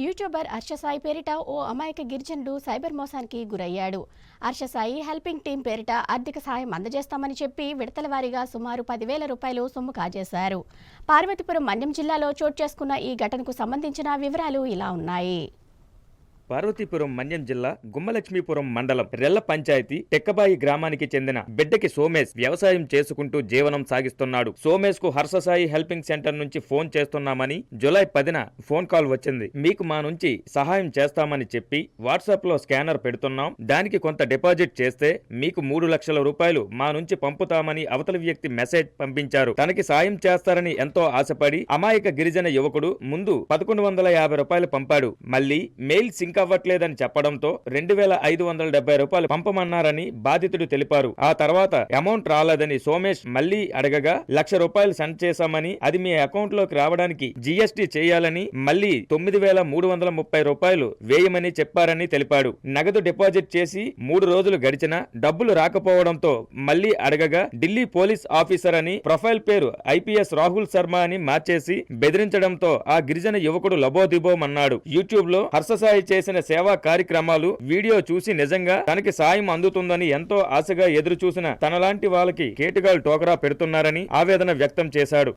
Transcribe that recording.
YouTuber Harsha Sai పేరిట ఓ అమాయక గిరిజనుడు cyber మోసానికి గురయ్యాడు. హర్షసాయి హెల్పింగ్ టీం పేరిట ఆర్థిక సాయం అందజేస్తామని చెప్పి విడతల వారీగా సుమారు 10,000 రూపాయలు సొమ్ము కాజేశారు. పార్వతీపురం మన్యం జిల్లాలో చోటు చేసుకున్న ఈ ఘటనకు సంబంధించిన వివరాలు ఇలా ఉన్నాయి. పార్వతీపురం మన్యం జిల్లా గుమ్మలక్ష్మీపురం మండలం రెల్ల పంచాయతీ టెక్కబాయి గ్రామానికి చెందిన బిడ్డకి సోమేష్ వ్యవసాయం చేసుకుంటూ జీవనం సాగిస్తున్నాడు. సోమేష్ కు హర్షసాయి హెల్పింగ్ సెంటర్ నుంచి ఫోన్ చేస్తున్నామని జూలై 10న ఫోన్ కాల్ వచ్చింది. మీకు మా నుంచి సహాయం చేస్తామని చెప్పి వాట్సాప్ లో స్కానర్ పెడుతున్నాం, దానికి కొంత డిపాజిట్ చేస్తే మీకు 3 లక్షల రూపాయలు మా నుంచి పంపుతామని అవతలి వ్యక్తి మెసేజ్ పంపించారు. తనకి సాయం చేస్తారని ఎంతో ఆశపడి అమాయక గిరిజన యువకుడు ముందు 1150 రూపాయలు పంపాడు. మళ్ళీ మెయిల్ సింక్ అవ్వట్లేదని చెప్పడంతో 2,570 రూపాయలు పంపమన్నారని బాధితుడు తెలిపారు. ఆ తర్వాత అమౌంట్ రాలేదని సోమేష్ మళ్లీ అడగగా 1,00,000 రూపాయలు సెండ్ చేశామని, అది మీ అకౌంట్ లోకి రావడానికి జీఎస్టీ చేయాలని, మళ్లీ 9,330 రూపాయలు వేయమని చెప్పారని తెలిపాడు. నగదు డిపాజిట్ చేసి 3 రోజులు గడిచినా డబ్బులు రాకపోవడంతో మళ్లీ అడగగా ఢిల్లీ పోలీస్ ఆఫీసర్ అని ప్రొఫైల్ పేరు ఐపీఎస్ రాహుల్ శర్మ అని మార్చేసి బెదిరించడంతో ఆ గిరిజన యువకుడు లబోదిబోమన్నాడు. యూట్యూబ్ లో హర్షసాయి చేసిన సేవా కార్యక్రమాలు వీడియో చూసి నిజంగా తనకి సాయం అందుతుందని ఎంతో ఆశగా ఎదురు చూసిన తనలాంటి వాళ్ళకి కేటుగాళ్లు టోకరా పెడుతున్నారని ఆవేదన వ్యక్తం చేశాడు.